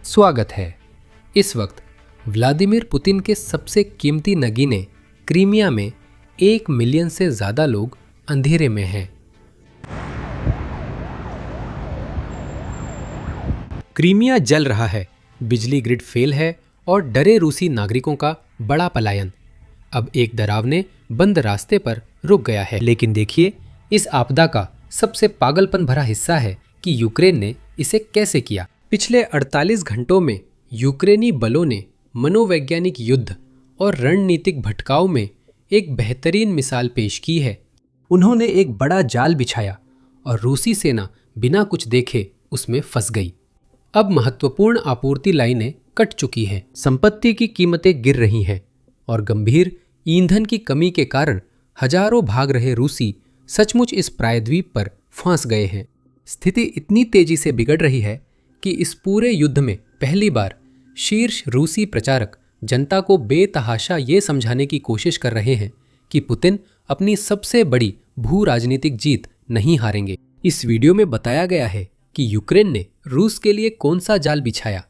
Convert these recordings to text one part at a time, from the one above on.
स्वागत है। इस वक्त व्लादिमीर पुतिन के सबसे कीमती नगीने क्रीमिया में 1 मिलियन से ज़्यादा लोग अंधेरे में हैं। क्रीमिया जल रहा है, बिजली ग्रिड फेल है और डरे रूसी नागरिकों का बड़ा पलायन अब एक डरावने बंद रास्ते पर रुक गया है। लेकिन देखिए, इस आपदा का सबसे पागलपन भरा हिस्सा है कि यूक्रेन ने इसे कैसे किया। पिछले 48 घंटों में यूक्रेनी बलों ने मनोवैज्ञानिक युद्ध और रणनीतिक भटकाव में एक बेहतरीन मिसाल पेश की है। उन्होंने एक बड़ा जाल बिछाया और रूसी सेना बिना कुछ देखे उसमें फंस गई। अब महत्वपूर्ण आपूर्ति लाइनें कट चुकी हैं, संपत्ति की कीमतें गिर रही हैं और गंभीर ईंधन की कमी के कारण हजारों भाग रहे रूसी सचमुच इस प्रायद्वीप पर फंस गए हैं। स्थिति इतनी तेजी से बिगड़ रही है कि इस पूरे युद्ध में पहली बार शीर्ष रूसी प्रचारक जनता को बेतहाशा ये समझाने की कोशिश कर रहे हैं कि पुतिन अपनी सबसे बड़ी भू राजनीतिक जीत नहीं हारेंगे। इस वीडियो में बताया गया है कि यूक्रेन ने रूस के लिए कौन सा जाल बिछाया,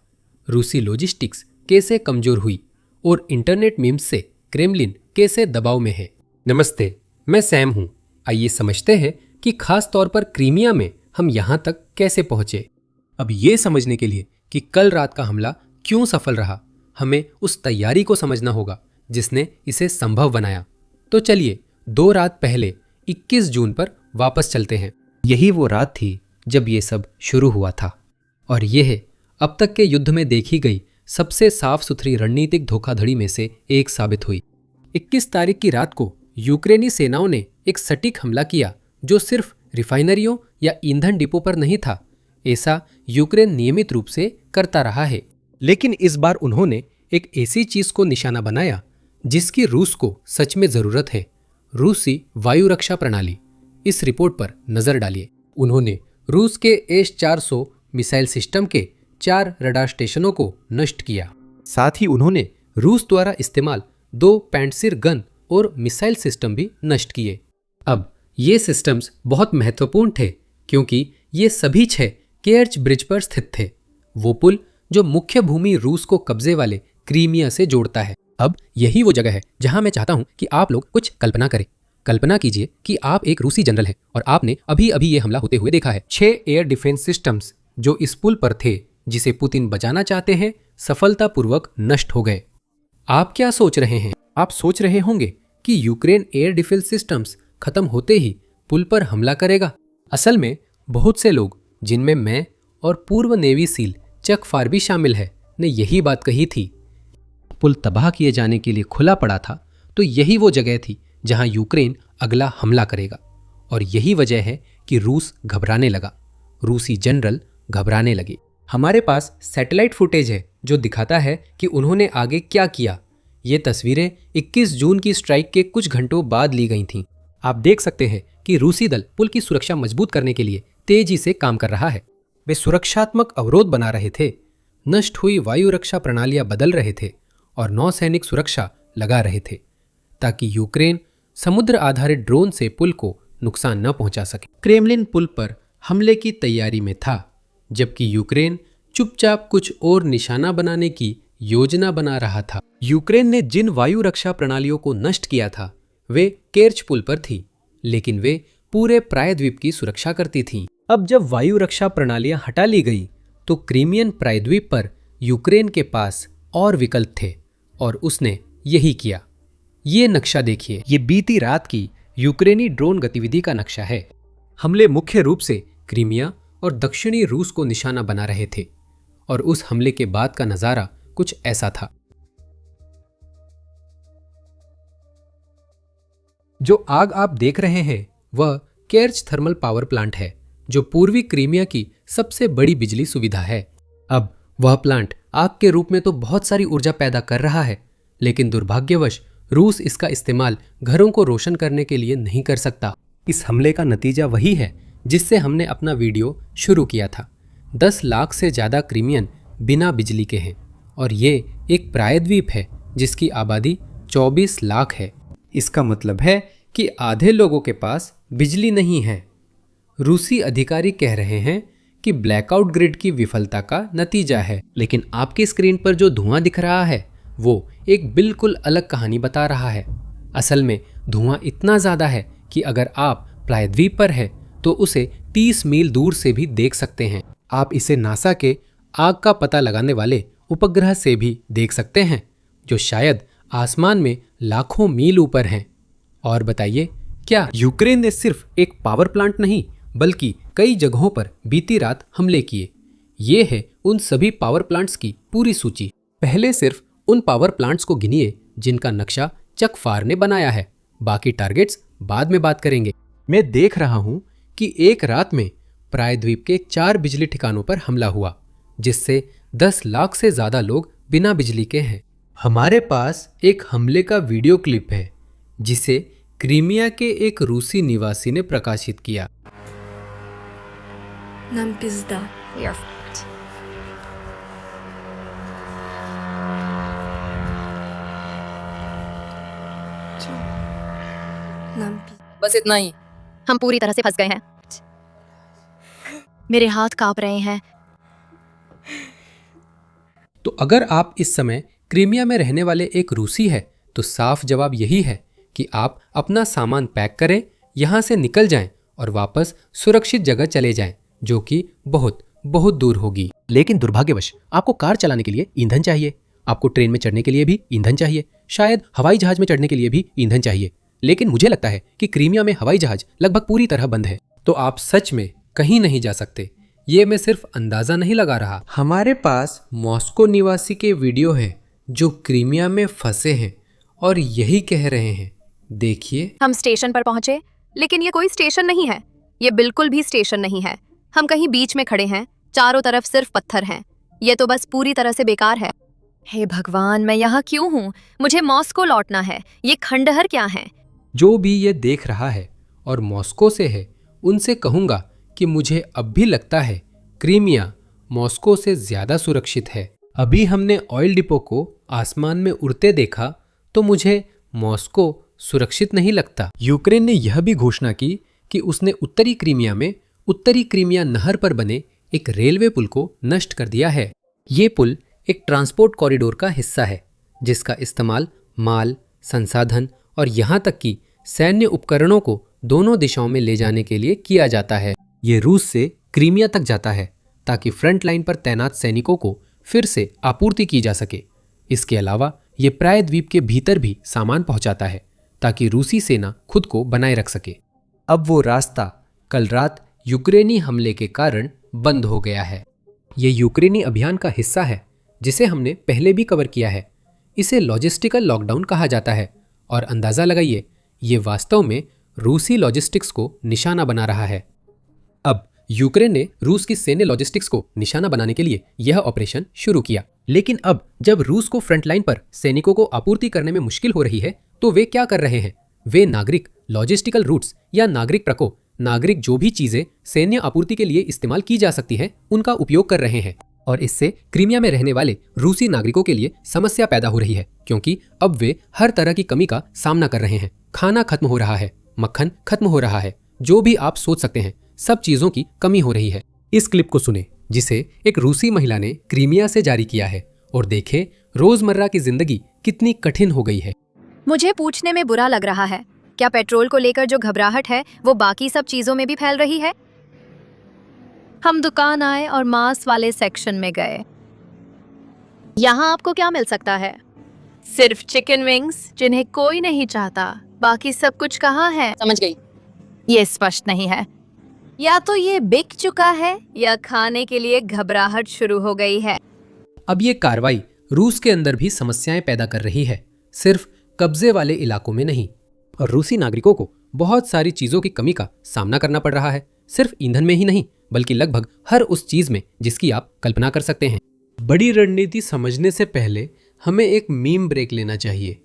रूसी लॉजिस्टिक्स कैसे कमजोर हुई और इंटरनेट मीम्स से क्रेमलिन कैसे दबाव में है। नमस्ते, मैं सैम हूं। आइए समझते हैं कि खास तौर पर क्रीमिया में हम यहां तक कैसे पहुंचे। अब ये समझने के लिए कि कल रात का हमला क्यों सफल रहा, हमें उस तैयारी को समझना होगा जिसने इसे संभव बनाया। तो चलिए 2 रात पहले 21 जून पर वापस चलते हैं। यही वो रात थी जब ये सब शुरू हुआ था और यह है अब तक के युद्ध में देखी गई सबसे साफ सुथरी रणनीतिक धोखाधड़ी में से एक साबित हुई। 21 तारीख की रात को यूक्रेनी सेनाओं ने एक सटीक हमला किया जो सिर्फ रिफाइनरियों या ईंधन डिपो पर नहीं था। ऐसा यूक्रेन नियमित रूप से करता रहा है, लेकिन इस बार उन्होंने एक ऐसी चीज को निशाना बनाया जिसकी रूस को सच में जरूरत है, रूसी वायु रक्षा प्रणाली। इस रिपोर्ट पर नजर डालिए। उन्होंने रूस के S-400 मिसाइल सिस्टम के 4 रडार स्टेशनों को नष्ट किया। साथ ही उन्होंने रूस द्वारा इस्तेमाल 2 पैंटसिर गन और मिसाइल सिस्टम भी नष्ट किए। अब ये सिस्टम्स बहुत महत्वपूर्ण थे क्योंकि ये सभी 6 केर्च ब्रिज पर स्थित थे, वो पुल जो मुख्य भूमि रूस को कब्जे वाले क्रीमिया से जोड़ता है। अब यही वो जगह है जहां मैं चाहता हूं कि आप लोग कुछ कल्पना करें। कल्पना कीजिए कि आप एक रूसी जनरल हैं और आपने अभी अभी ये हमला होते हुए देखा है। 6 एयर डिफेंस सिस्टम्स जो इस पुल पर थे, जिसे पुतिन बचाना चाहते हैं, सफलतापूर्वक नष्ट हो गए। आप क्या सोच रहे हैं? आप सोच रहे होंगे कि यूक्रेन एयर डिफेंस सिस्टम्स खत्म होते ही पुल पर हमला करेगा। असल में बहुत से लोग, जिनमें मैं और पूर्व नेवी सील चक फार्बी शामिल है, ने यही बात कही थी। पुल तबाह किए जाने के लिए खुला पड़ा था, तो यही वो जगह थी जहां यूक्रेन अगला हमला करेगा। और यही वजह है कि रूस घबराने लगा, रूसी जनरल घबराने लगे। हमारे पास सैटेलाइट फुटेज है जो दिखाता है कि उन्होंने आगे क्या किया। ये तस्वीरें 21 जून की स्ट्राइक के कुछ घंटों बाद ली गई थीं। आप देख सकते हैं कि रूसी दल पुल की सुरक्षा मजबूत करने के लिए तेजी से काम कर रहा है। वे सुरक्षात्मक अवरोध बना रहे थे, नष्ट हुई वायु रक्षा प्रणालियां बदल रहे थे और नौसैनिक सुरक्षा लगा रहे थे ताकि यूक्रेन समुद्र आधारित ड्रोन से पुल को नुकसान न पहुंचा सके। क्रेमलिन पुल पर हमले की तैयारी में था, जबकि यूक्रेन चुपचाप कुछ और निशाना बनाने की योजना बना रहा था। यूक्रेन ने जिन वायु रक्षा प्रणालियों को नष्ट किया था वे केर्च पुल पर थी, लेकिन वे पूरे प्रायद्वीप की सुरक्षा करती थीं। अब जब वायु रक्षा प्रणालियां हटा ली गई तो क्रीमियन प्रायद्वीप पर यूक्रेन के पास और विकल्प थे और उसने यही किया। ये नक्शा देखिए, ये बीती रात की यूक्रेनी ड्रोन गतिविधि का नक्शा है। हमले मुख्य रूप से क्रीमिया और दक्षिणी रूस को निशाना बना रहे थे और उस हमले के बाद का नजारा कुछ ऐसा था। जो आग आप देख रहे हैं वह केर्च थर्मल पावर प्लांट है, जो पूर्वी क्रीमिया की सबसे बड़ी बिजली सुविधा है। अब वह प्लांट आग के रूप में तो बहुत सारी ऊर्जा पैदा कर रहा है, लेकिन दुर्भाग्यवश रूस इसका इस्तेमाल घरों को रोशन करने के लिए नहीं कर सकता। इस हमले का नतीजा वही है जिससे हमने अपना वीडियो शुरू किया था। 10 लाख से ज़्यादा क्रीमियन बिना बिजली के हैं और ये एक प्रायद्वीप है जिसकी आबादी 24 लाख है। इसका मतलब है कि आधे लोगों के पास बिजली नहीं है। रूसी अधिकारी कह रहे हैं कि ब्लैकआउट ग्रिड की विफलता का नतीजा है, लेकिन आपकी स्क्रीन पर जो धुआं दिख रहा है वो एक बिल्कुल अलग कहानी बता रहा है। असल में धुआं इतना ज़्यादा है कि अगर आप प्रायद्वीप पर है तो उसे 30 मील दूर से भी देख सकते हैं। आप इसे नासा के आग का पता लगाने वाले उपग्रह से भी देख सकते हैं, जो शायद आसमान में लाखों मील ऊपर हैं। और बताइए, क्या यूक्रेन ने सिर्फ एक पावर प्लांट नहीं बल्कि कई जगहों पर बीती रात हमले किए? ये है उन सभी पावर प्लांट्स की पूरी सूची। पहले सिर्फ उन पावर प्लांट्स को गिनिए जिनका नक्शा चक फार ने बनाया है, बाकी टारगेट्स बाद में बात करेंगे। मैं देख रहा हूं कि एक रात में प्रायद्वीप के 4 बिजली ठिकानों पर हमला हुआ, जिससे 10 लाख से ज्यादा लोग बिना बिजली के हैं। हमारे पास एक हमले का वीडियो क्लिप है जिसे क्रीमिया के एक रूसी निवासी ने प्रकाशित किया। Нам пизда. We are fucked. Нам बस इतना ही। हम पूरी तरह से फंस गए हैं। मेरे हाथ कांप रहे हैं। तो अगर आप इस समय क्रीमिया में रहने वाले एक रूसी है तो साफ जवाब यही है कि आप अपना सामान पैक करें, यहाँ से निकल जाएं और वापस सुरक्षित जगह चले जाएं, जो कि बहुत बहुत दूर होगी। लेकिन दुर्भाग्यवश आपको कार चलाने के लिए ईंधन चाहिए, आपको ट्रेन में चढ़ने के लिए भी ईंधन चाहिए, शायद हवाई जहाज में चढ़ने के लिए भी ईंधन चाहिए। लेकिन मुझे लगता है कि क्रीमिया में हवाई जहाज लगभग पूरी तरह बंद है, तो आप सच में कहीं नहीं जा सकते। ये मैं सिर्फ अंदाजा नहीं लगा रहा। हमारे पास मॉस्को निवासी के वीडियो है जो क्रीमिया में फंसे हैं और यही कह रहे हैं। देखिए, हम स्टेशन पर पहुंचे, लेकिन ये कोई स्टेशन नहीं है। ये बिल्कुल भी स्टेशन नहीं है। हम कहीं बीच में खड़े हैं, चारों तरफ सिर्फ पत्थर हैं। ये तो बस पूरी तरह से बेकार है। हे भगवान, मैं यहाँ क्यों हूँ? मुझे मॉस्को लौटना है। ये खंडहर क्या है? जो भी ये देख रहा है और मॉस्को से है, उनसे कहूँगा कि मुझे अब भी लगता है क्रीमिया मॉस्को से ज़्यादा सुरक्षित है। अभी हमने ऑयल डिपो को आसमान में उड़ते देखा तो मुझे मॉस्को सुरक्षित नहीं लगता। यूक्रेन ने यह भी घोषणा की कि उसने उत्तरी क्रीमिया में उत्तरी क्रीमिया नहर पर बने एक रेलवे पुल को नष्ट कर दिया है। ये पुल एक ट्रांसपोर्ट कॉरिडोर का हिस्सा है जिसका इस्तेमाल माल, संसाधन और यहाँ तक कि सैन्य उपकरणों को दोनों दिशाओं में ले जाने के लिए किया जाता है। ये रूस से क्रीमिया तक जाता है ताकि फ्रंट लाइन पर तैनात सैनिकों को फिर से आपूर्ति की जा सके। इसके अलावा ये प्रायद्वीप के भीतर भी सामान पहुंचाता है ताकि रूसी सेना खुद को बनाए रख सके। अब वो रास्ता कल रात यूक्रेनी हमले के कारण बंद हो गया है। ये यूक्रेनी अभियान का हिस्सा है जिसे हमने पहले भी कवर किया है। इसे लॉजिस्टिकल लॉकडाउन कहा जाता है और अंदाज़ा लगाइए, ये वास्तव में रूसी लॉजिस्टिक्स को निशाना बना रहा है। अब यूक्रेन ने रूस की सैन्य लॉजिस्टिक्स को निशाना बनाने के लिए यह ऑपरेशन शुरू किया, लेकिन अब जब रूस को फ्रंटलाइन पर सैनिकों को आपूर्ति करने में मुश्किल हो रही है तो वे क्या कर रहे हैं? वे नागरिक लॉजिस्टिकल रूट्स या नागरिक ट्रकों, नागरिक जो भी चीजें सैन्य आपूर्ति के लिए इस्तेमाल की जा सकती हैं, उनका उपयोग कर रहे हैं। और इससे क्रीमिया में रहने वाले रूसी नागरिकों के लिए समस्या पैदा हो रही है, क्योंकि अब वे हर तरह की कमी का सामना कर रहे हैं। खाना खत्म हो रहा है, मक्खन खत्म हो रहा है, जो भी आप सोच सकते हैं, सब चीजों की कमी हो रही है। इस क्लिप को सुने जिसे एक रूसी महिला ने क्रीमिया से जारी किया है और देखें रोजमर्रा की जिंदगी कितनी कठिन हो गई है। मुझे पूछने में बुरा लग रहा है, क्या पेट्रोल को लेकर जो घबराहट है वो बाकी सब चीजों में भी फैल रही है? हम दुकान आए और मांस वाले सेक्शन में गए। यहाँ आपको क्या मिल सकता है? सिर्फ चिकन विंग्स जिन्हें कोई नहीं चाहता, बाकी सब कुछ कहाँ है? समझ गई, ये स्पष्ट नहीं है। या तो ये बिक चुका है या खाने के लिए घबराहट शुरू हो गई है। अब ये कार्रवाई रूस के अंदर भी समस्याएं पैदा कर रही है, सिर्फ कब्जे वाले इलाकों में नहीं। और रूसी नागरिकों को बहुत सारी चीजों की कमी का सामना करना पड़ रहा है, सिर्फ ईंधन में ही नहीं बल्कि लगभग हर उस चीज में जिसकी आप कल्पना कर सकते हैं। बड़ी रणनीति समझने से पहले हमें एक मीम ब्रेक लेना चाहिए।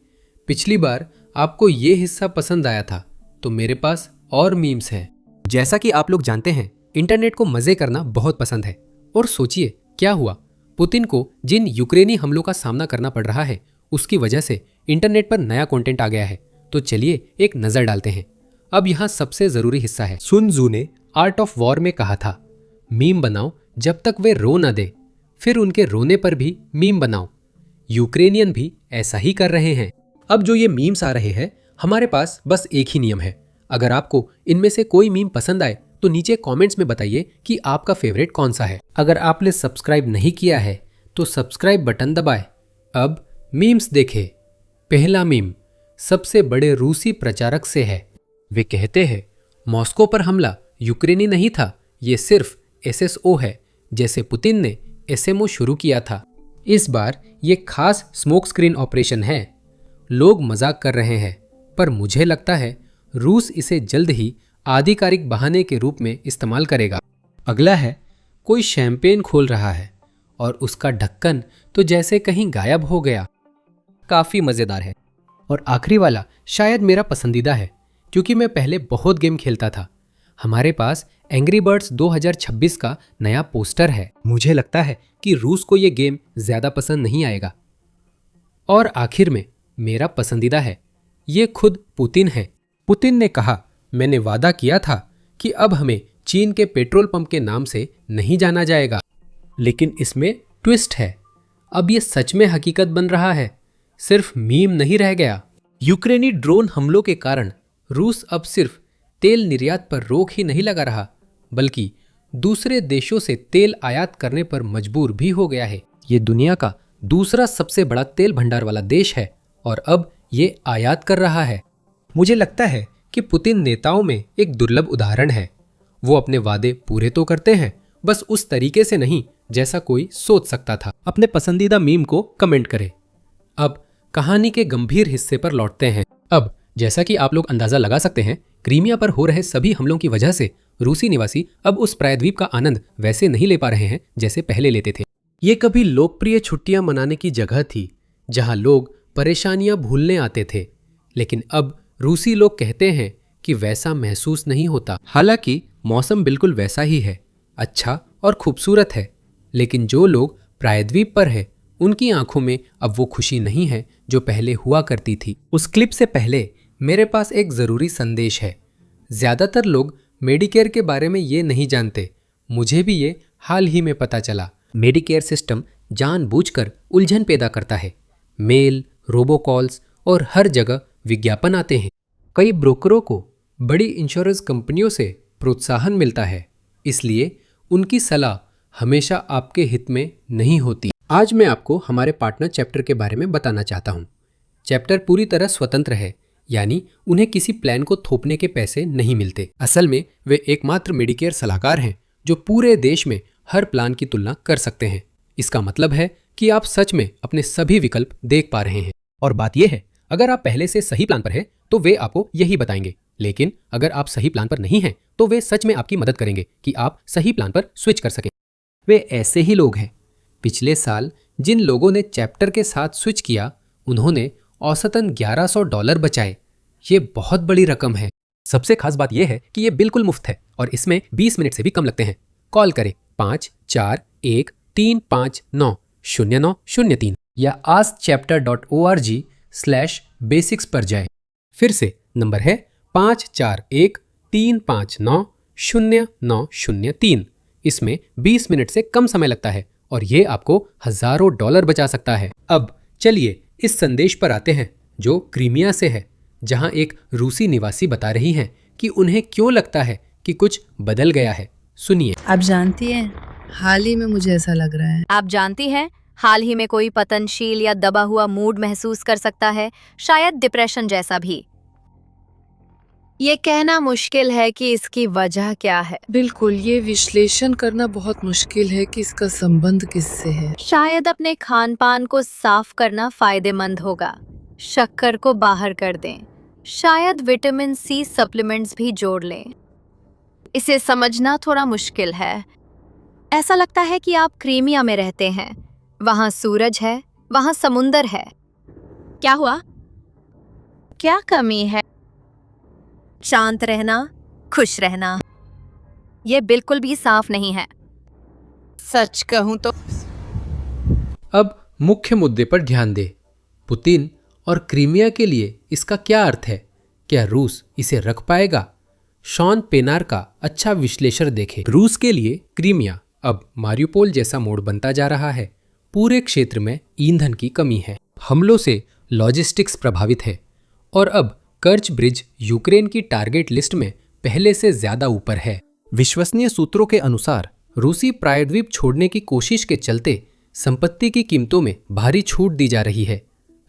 पिछली बार आपको ये हिस्सा पसंद आया था, तो मेरे पास और मीम्स हैं। जैसा कि आप लोग जानते हैं, इंटरनेट को मजे करना बहुत पसंद है। और सोचिए क्या हुआ, पुतिन को जिन यूक्रेनी हमलों का सामना करना पड़ रहा है उसकी वजह से इंटरनेट पर नया कंटेंट आ गया है। तो चलिए एक नजर डालते हैं। अब यहाँ सबसे जरूरी हिस्सा है। सुन त्जू ने आर्ट ऑफ वॉर में कहा था, मीम बनाओ जब तक वे रो न दे, फिर उनके रोने पर भी मीम बनाओ। यूक्रेनियन भी ऐसा ही कर रहे हैं। अब जो ये मीम्स आ रहे हैं, हमारे पास बस एक ही नियम है। अगर आपको इनमें से कोई मीम पसंद आए तो नीचे कमेंट्स में बताइए कि आपका फेवरेट कौन सा है। अगर आपने सब्सक्राइब नहीं किया है तो सब्सक्राइब बटन दबाएं। अब मीम्स देखें। पहला मीम सबसे बड़े रूसी प्रचारक से है। वे कहते हैं, मॉस्को पर हमला यूक्रेनी नहीं था, ये सिर्फ एसएसओ है, जैसे पुतिन ने एसएमओ शुरू किया था। इस बार ये खास स्मोक स्क्रीन ऑपरेशन है। लोग मजाक कर रहे हैं, पर मुझे लगता है रूस इसे जल्द ही आधिकारिक बहाने के रूप में इस्तेमाल करेगा। अगला है, कोई शैंपेन खोल रहा है और उसका ढक्कन तो जैसे कहीं गायब हो गया। काफी मजेदार है। और आखिरी वाला शायद मेरा पसंदीदा है, क्योंकि मैं पहले बहुत गेम खेलता था। हमारे पास एंग्री बर्ड्स 2026 का नया पोस्टर है। मुझे लगता है कि रूस को यह गेम ज्यादा पसंद नहीं आएगा। और आखिर में मेरा पसंदीदा है, ये खुद पुतिन है। पुतिन ने कहा, मैंने वादा किया था कि अब हमें चीन के पेट्रोल पंप के नाम से नहीं जाना जाएगा। लेकिन इसमें ट्विस्ट है, अब ये सच में हकीकत बन रहा है, सिर्फ मीम नहीं रह गया। यूक्रेनी ड्रोन हमलों के कारण रूस अब सिर्फ तेल निर्यात पर रोक ही नहीं लगा रहा, बल्कि दूसरे देशों से तेल आयात करने पर मजबूर भी हो गया है। ये दुनिया का दूसरा सबसे बड़ा तेल भंडार वाला देश है और अब ये आयात कर रहा है। मुझे लगता है कि पुतिन नेताओं में एक दुर्लभ उदाहरण है। वो अपने वादे पूरे तो करते हैं, बस उस तरीके से नहीं जैसा कोई सोच सकता था। अपने पसंदीदा मीम को कमेंट करें। अब कहानी के गंभीर हिस्से पर लौटते हैं। अब जैसा कि आप लोग अंदाजा लगा सकते हैं, क्रीमिया पर हो रहे सभी हमलों की वजह से रूसी निवासी अब उस प्रायद्वीप का आनंद वैसे नहीं ले पा रहे हैं जैसे पहले लेते थे। ये कभी लोकप्रिय छुट्टियां मनाने की जगह थी, जहां लोग परेशानियां भूलने आते थे, लेकिन अब रूसी लोग कहते हैं कि वैसा महसूस नहीं होता। हालांकि मौसम बिल्कुल वैसा ही है, अच्छा और खूबसूरत है, लेकिन जो लोग प्रायद्वीप पर है उनकी आंखों में अब वो खुशी नहीं है जो पहले हुआ करती थी। उस क्लिप से पहले मेरे पास एक ज़रूरी संदेश है। ज़्यादातर लोग मेडिकेयर के बारे में ये नहीं जानते। मुझे भी ये हाल ही में पता चला। मेडिकेयर सिस्टम जानबूझकर उलझन पैदा करता है। मेल, रोबोकॉल्स और हर जगह विज्ञापन आते हैं। कई ब्रोकरों को बड़ी इंश्योरेंस कंपनियों से प्रोत्साहन मिलता है, इसलिए उनकी सलाह हमेशा आपके हित में नहीं होती। आज मैं आपको हमारे पार्टनर चैप्टर के बारे में बताना चाहता हूँ। चैप्टर पूरी तरह स्वतंत्र है, यानी उन्हें किसी प्लान को थोपने के पैसे नहीं मिलते। असल में वे एकमात्र मेडिकेयर सलाहकार हैं जो पूरे देश में हर प्लान की तुलना कर सकते हैं। इसका मतलब है कि आप सच में अपने सभी विकल्प देख पा रहे हैं। और बात यह है, अगर आप पहले से सही प्लान पर हैं तो वे आपको यही बताएंगे, लेकिन अगर आप सही प्लान पर नहीं हैं तो वे सच में आपकी मदद करेंगे कि आप सही प्लान पर स्विच कर सकें। वे ऐसे ही लोग हैं। पिछले साल जिन लोगों ने चैप्टर के साथ स्विच किया, उन्होंने औसतन $1100 बचाए। ये बहुत बड़ी रकम है। सबसे खास बात यह है कि ये बिल्कुल मुफ्त है और इसमें 20 मिनट से भी कम लगते हैं। कॉल करें 5413590903 या askchapter.org/basics पर जाएं। फिर से नंबर है 5413590903। इसमें 20 मिनट से कम समय लगता है और ये आपको हजारों $1,000 बचा सकता है। अब चलिए इस संदेश पर आते हैं जो क्रीमिया से है, जहां एक रूसी निवासी बता रही हैं कि उन्हें क्यों लगता है कि कुछ बदल गया है। सुनिए। आप जानती हैं, हाल ही में मुझे ऐसा लग रहा है। आप जानती हैं, हाल ही में कोई पतनशील या दबा हुआ मूड महसूस कर सकता है, शायद डिप्रेशन जैसा भी। ये कहना मुश्किल है कि इसकी वजह क्या है। बिल्कुल, ये विश्लेषण करना बहुत मुश्किल है कि इसका संबंध किससे है। शायद अपने खान पान को साफ करना फायदेमंद होगा। शक्कर को बाहर कर दें। शायद विटामिन सी सप्लीमेंट्स भी जोड़ लें। इसे समझना थोड़ा मुश्किल है। ऐसा लगता है कि आप क्रीमिया में रहते हैं। वहाँ सूरज है, वहाँ समुंदर है। क्या हुआ? क्या कमी है? शांत रहना, खुश रहना। यह बिल्कुल भी साफ नहीं है। सच कहूं तो। अब मुख्य मुद्दे पर ध्यान दें। पुतिन और क्रीमिया के लिए इसका क्या अर्थ है? क्या रूस इसे रख पाएगा? शॉन पेनार का अच्छा विश्लेषण देखें। रूस के लिए क्रीमिया अब मारियोपोल जैसा मोड़ बनता जा रहा है। पूरे क्षेत्र में ईंधन की कमी है, हमलों से लॉजिस्टिक्स प्रभावित है और अब कर्च ब्रिज यूक्रेन की टारगेट लिस्ट में पहले से ज्यादा ऊपर है। विश्वसनीय सूत्रों के अनुसार रूसी प्रायद्वीप छोड़ने की कोशिश के चलते संपत्ति की कीमतों में भारी छूट दी जा रही है।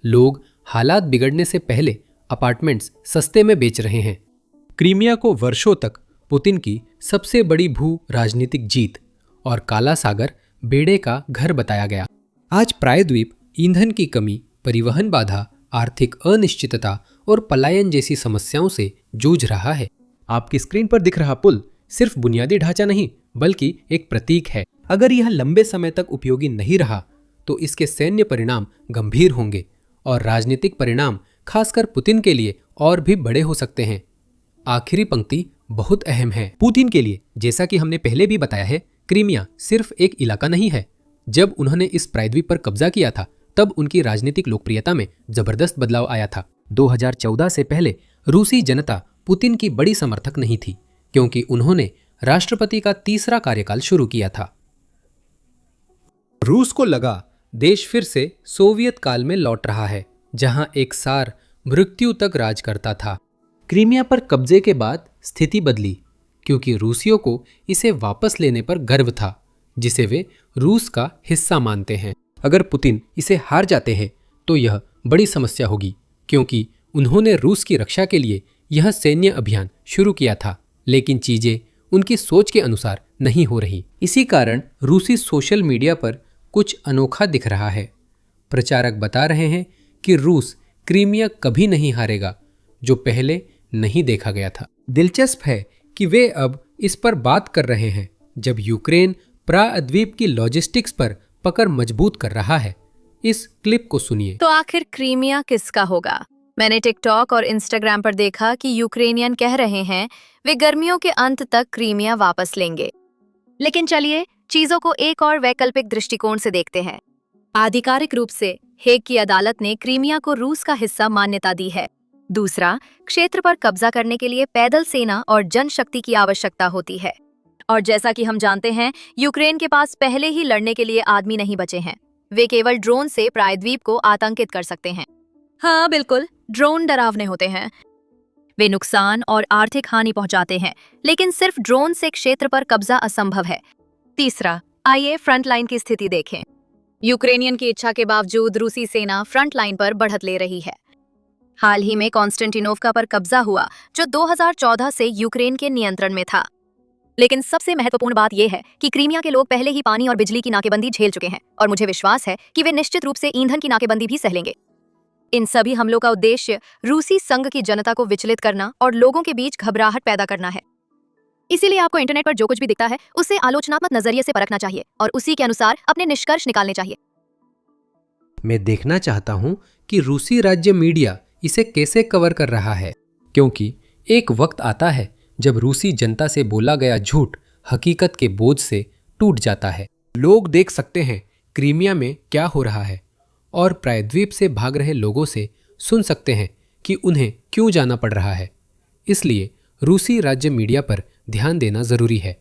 लोग हालात बिगड़ने से पहले अपार्टमेंट्स सस्ते में बेच रहे हैं। क्रीमिया को वर्षों तक पुतिन की सबसे बड़ी भू राजनीतिक जीत और काला सागर बेड़े का घर बताया गया। आज प्रायद्वीप ईंधन की कमी, परिवहन बाधा, आर्थिक अनिश्चितता और पलायन जैसी समस्याओं से जूझ रहा है। आपकी स्क्रीन पर दिख रहा पुल सिर्फ बुनियादी ढांचा नहीं बल्कि एक प्रतीक है। अगर यह लंबे समय तक उपयोगी नहीं रहा तो इसके सैन्य परिणाम गंभीर होंगे और राजनीतिक परिणाम खासकर पुतिन के लिए और भी बड़े हो सकते हैं। आखिरी पंक्ति बहुत अहम है। पुतिन के लिए, जैसा कि हमने पहले भी बताया है, क्रीमिया सिर्फ एक इलाका नहीं है। जब उन्होंने इस प्रायद्वीप पर कब्जा किया था तब उनकी राजनीतिक लोकप्रियता में जबरदस्त बदलाव आया था। 2014 से पहले रूसी जनता पुतिन की बड़ी समर्थक नहीं थी क्योंकि उन्होंने राष्ट्रपति का तीसरा कार्यकाल शुरू किया था। रूस को लगा देश फिर से सोवियत काल में लौट रहा है, जहां एक सार मृत्यु तक राज करता था। क्रीमिया पर कब्जे के बाद स्थिति बदली क्योंकि रूसियों को इसे वापस लेने पर गर्व था, जिसे वे रूस का हिस्सा मानते हैं। अगर पुतिन इसे हार जाते हैं तो यह बड़ी समस्या होगी क्योंकि उन्होंने रूस की रक्षा के लिए यह सैन्य अभियान शुरू किया था, लेकिन चीजें उनकी सोच के अनुसार नहीं हो रही। इसी कारण रूसी सोशल मीडिया पर कुछ अनोखा दिख रहा है। प्रचारक बता रहे हैं कि रूस क्रीमिया कभी नहीं हारेगा, जो पहले नहीं देखा गया था। दिलचस्प है कि वे अब इस पर बात कर रहे हैं जब यूक्रेन प्रायद्वीप की लॉजिस्टिक्स पर पकड़ मजबूत कर रहा है। इस क्लिप को सुनिए। तो आखिर क्रीमिया किसका होगा? मैंने टिकटॉक और इंस्टाग्राम पर देखा कि यूक्रेनियन कह रहे हैं वे गर्मियों के अंत तक क्रीमिया वापस लेंगे। लेकिन चलिए चीजों को एक और वैकल्पिक दृष्टिकोण से देखते हैं। आधिकारिक रूप से हेग की अदालत ने क्रीमिया को रूस का हिस्सा मान्यता दी है। दूसरा, क्षेत्र पर कब्जा करने के लिए पैदल सेना और जनशक्ति की आवश्यकता होती है, और जैसा कि हम जानते हैं यूक्रेन के पास पहले ही लड़ने के लिए आदमी नहीं बचे हैं। वे केवल ड्रोन से प्रायद्वीप को आतंकित कर सकते हैं। हाँ बिल्कुल, ड्रोन डरावने होते हैं। वे नुकसान और आर्थिक हानि पहुंचाते हैं, लेकिन सिर्फ ड्रोन से क्षेत्र पर कब्जा असंभव है। तीसरा, आइए फ्रंट लाइन की स्थिति देखें। यूक्रेनियन की इच्छा के बावजूद रूसी सेना फ्रंट लाइन पर बढ़त ले रही है। हाल ही में कॉन्स्टेंटिनोवका पर कब्जा हुआ, जो 2014 से यूक्रेन के नियंत्रण में था। लेकिन सबसे महत्वपूर्ण बात यह है कि क्रीमिया के लोग पहले ही पानी और बिजली की नाकेबंदी झेल चुके हैं, और मुझे विश्वास है कि वे निश्चित रूप से ईंधन की नाकेबंदी भी सह लेंगे। इन सभी हमलों का उद्देश्य रूसी संघ की जनता को विचलित करना और लोगों के बीच घबराहट पैदा करना है। इसीलिए आपको इंटरनेट पर जो कुछ भी दिखता है उसे आलोचनात्मक नजरिए से परखना चाहिए और उसी के अनुसार अपने निष्कर्ष निकालने चाहिए। मैं देखना चाहता हूं कि रूसी राज्य मीडिया इसे कैसे कवर कर रहा है, क्योंकि एक वक्त आता है जब रूसी जनता से बोला गया झूठ हकीकत के बोझ से टूट जाता है। लोग देख सकते हैं क्रीमिया में क्या हो रहा है और प्रायद्वीप से भाग रहे लोगों से सुन सकते हैं कि उन्हें क्यों जाना पड़ रहा है। इसलिए रूसी राज्य मीडिया पर ध्यान देना जरूरी है।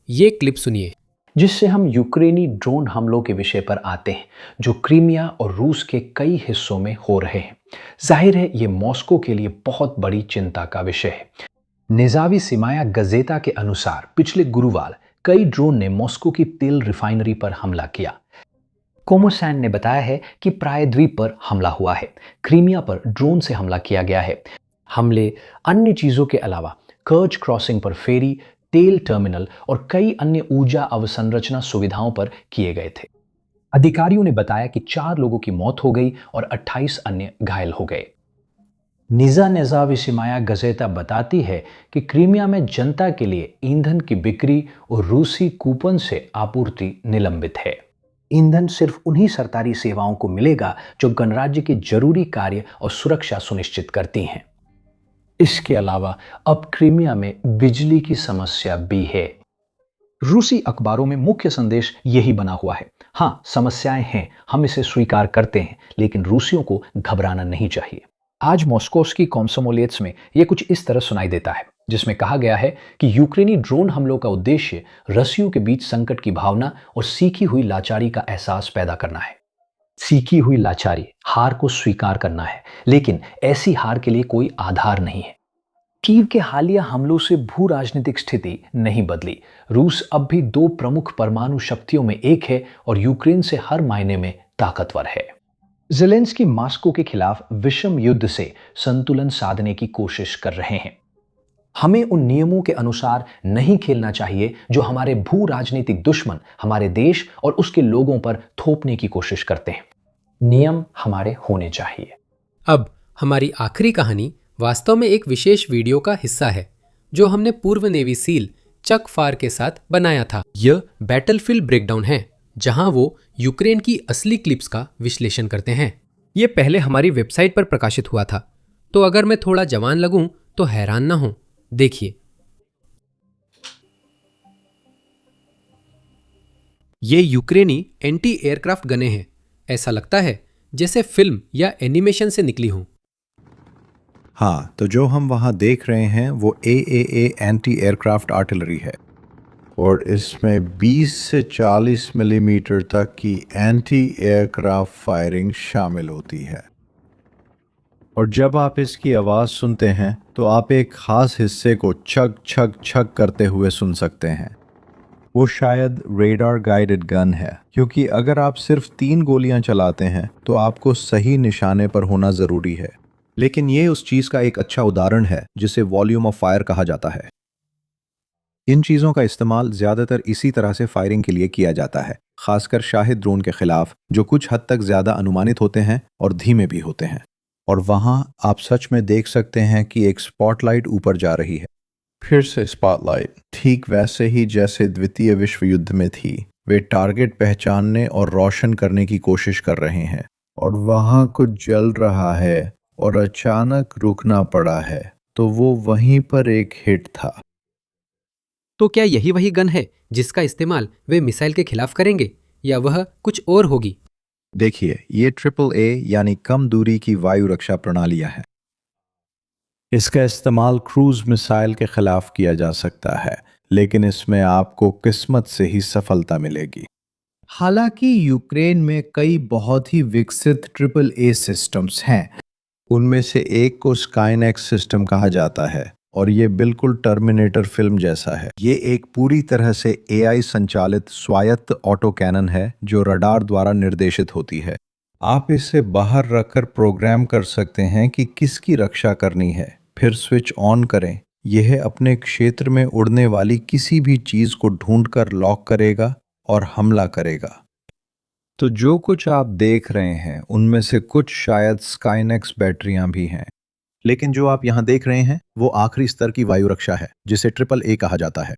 ये क्लिप सुनिए। जिससे हम यूक्रेनी ड्रोन हमलों के विषय पर आते हैं जो क्रीमिया और रूस के कई हिस्सों में हो रहे हैं। जाहिर है ये मॉस्को के लिए बहुत बड़ी चिंता का विषय है। निजावी सिमाया गजेता के अनुसार पिछले गुरुवार कई ड्रोन ने मॉस्को की तेल रिफाइनरी पर हमला किया। कोमोसैन ने बताया है कि प्रायद्वीप पर हमला हुआ है, क्रीमिया पर ड्रोन से हमला किया गया है। हमले अन्य चीजों के अलावा कर्च क्रॉसिंग पर फेरी, तेल टर्मिनल और कई अन्य ऊर्जा अवसंरचना सुविधाओं पर किए गए थे। अधिकारियों ने बताया कि 4 लोगों की मौत हो गई और 28 अन्य घायल हो गए। निजावी सिमाया गजेता बताती है कि क्रीमिया में जनता के लिए ईंधन की बिक्री और रूसी कूपन से आपूर्ति निलंबित है। ईंधन सिर्फ उन्हीं सरकारी सेवाओं को मिलेगा जो गणराज्य के जरूरी कार्य और सुरक्षा सुनिश्चित करती हैं। इसके अलावा अब क्रीमिया में बिजली की समस्या भी है। रूसी अखबारों में मुख्य संदेश यही बना हुआ है, हाँ समस्याएं हैं, हम इसे स्वीकार करते हैं, लेकिन रूसियों को घबराना नहीं चाहिए। आज मॉस्कोस्की कॉम्सोमोलियत्स में यह कुछ इस तरह सुनाई देता है। जिसमें कहा गया है कि यूक्रेनी ड्रोन हमलों का उद्देश्य रसियों के बीच संकट की भावना और सीखी हुई लाचारी का एहसास पैदा करना है। सीखी हुई लाचारी, हार को स्वीकार करना है, लेकिन ऐसी हार के लिए कोई आधार नहीं है। कीव के हालिया हमलों से भू राजनीतिक स्थिति नहीं बदली। रूस अब भी दो प्रमुख परमाणु शक्तियों में एक है और यूक्रेन से हर मायने में ताकतवर है। ज़ेलेंस्की मॉस्को के खिलाफ विषम युद्ध से संतुलन साधने की कोशिश कर रहे हैं। हमें उन नियमों के अनुसार नहीं खेलना चाहिए जो हमारे भू राजनीतिक दुश्मन हमारे देश और उसके लोगों पर थोपने की कोशिश करते हैं। नियम हमारे होने चाहिए। अब हमारी आखिरी कहानी वास्तव में एक विशेष वीडियो का हिस्सा है जो हमने पूर्व नेवी सील चक फार के साथ बनाया था। यह बैटलफील्ड ब्रेकडाउन है जहां वो यूक्रेन की असली क्लिप्स का विश्लेषण करते हैं। ये पहले हमारी वेबसाइट पर प्रकाशित हुआ था, तो अगर मैं थोड़ा जवान लगूं तो हैरान ना हो। देखिए, ये यूक्रेनी एंटी एयरक्राफ्ट गनें हैं। ऐसा लगता है जैसे फिल्म या एनिमेशन से निकली हों। हाँ, तो जो हम वहाँ देख रहे हैं वो AAA एंटी एयरक्राफ्ट आर्टिलरी है और इसमें 20 से 40 मिलीमीटर तक की एंटी एयरक्राफ्ट फायरिंग शामिल होती है। और जब आप इसकी आवाज़ सुनते हैं तो आप एक ख़ास हिस्से को छक छक छक करते हुए सुन सकते हैं। वो शायद रेडार गाइडेड गन है, क्योंकि अगर आप सिर्फ 3 गोलियां चलाते हैं तो आपको सही निशाने पर होना ज़रूरी है। लेकिन ये उस चीज़ का एक अच्छा उदाहरण है जिसे वॉल्यूम ऑफ फायर कहा जाता है। इन चीज़ों का इस्तेमाल ज़्यादातर इसी तरह से फायरिंग के लिए किया जाता है, खासकर शाहिद ड्रोन के खिलाफ जो कुछ हद तक ज़्यादा अनुमानित होते हैं और धीमे भी होते हैं। और वहाँ आप सच में देख सकते हैं कि एक स्पॉटलाइट ऊपर जा रही है। फिर से स्पॉटलाइट, ठीक वैसे ही जैसे द्वितीय विश्व युद्ध में थी। वे टारगेट पहचानने और रोशन करने की कोशिश कर रहे हैं और वहाँ कुछ जल रहा है और अचानक रुकना पड़ा है, तो वो वहीं पर एक हिट था। तो क्या यही वही गन है जिसका इस्तेमाल वे मिसाइल के खिलाफ करेंगे, या वह कुछ और होगी? देखिए, ये AAA यानी कम दूरी की वायु रक्षा प्रणालियां हैं। इसका इस्तेमाल क्रूज मिसाइल के खिलाफ किया जा सकता है, लेकिन इसमें आपको किस्मत से ही सफलता मिलेगी। हालांकि यूक्रेन में कई बहुत ही विकसित AAA सिस्टम्स हैं। उनमें से एक को स्काईनेक्स सिस्टम कहा जाता है और ये बिल्कुल टर्मिनेटर फिल्म जैसा है। ये एक पूरी तरह से AI संचालित स्वायत्त ऑटो कैनन है जो रडार द्वारा निर्देशित होती है। आप इसे बाहर रखकर प्रोग्राम कर सकते हैं कि किसकी रक्षा करनी है, फिर स्विच ऑन करें। यह अपने क्षेत्र में उड़ने वाली किसी भी चीज़ को ढूंढकर लॉक करेगा और हमला करेगा। तो जो कुछ आप देख रहे हैं उनमें से कुछ शायद स्काईनेक्स बैटरियां भी हैं, लेकिन जो आप यहाँ देख रहे हैं वो आखिरी स्तर की वायु रक्षा है जिसे AAA कहा जाता है।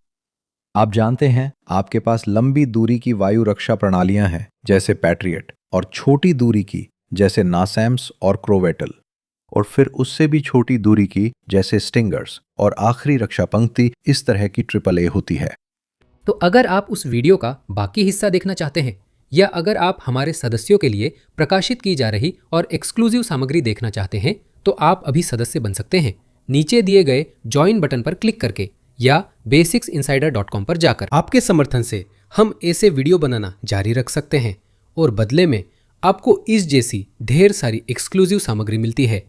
आप जानते हैं, आपके पास लंबी दूरी की वायु रक्षा प्रणालियां हैं जैसे पैट्रियट, और छोटी दूरी की जैसे नासैम्स और क्रोवेटल, और फिर उससे भी छोटी दूरी की जैसे स्टिंगर्स, और आखिरी रक्षा पंक्ति इस तरह की AAA होती है। तो अगर आप उस वीडियो का बाकी हिस्सा देखना चाहते हैं, या अगर आप हमारे सदस्यों के लिए प्रकाशित की जा रही और एक्सक्लूसिव सामग्री देखना चाहते हैं, तो आप अभी सदस्य बन सकते हैं नीचे दिए गए ज्वाइन बटन पर क्लिक करके या basicsinsider.com पर जाकर। आपके समर्थन से हम ऐसे वीडियो बनाना जारी रख सकते हैं और बदले में आपको इस जैसी ढेर सारी एक्सक्लूसिव सामग्री मिलती है।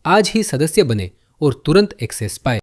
आज ही सदस्य बने और तुरंत एक्सेस पाए।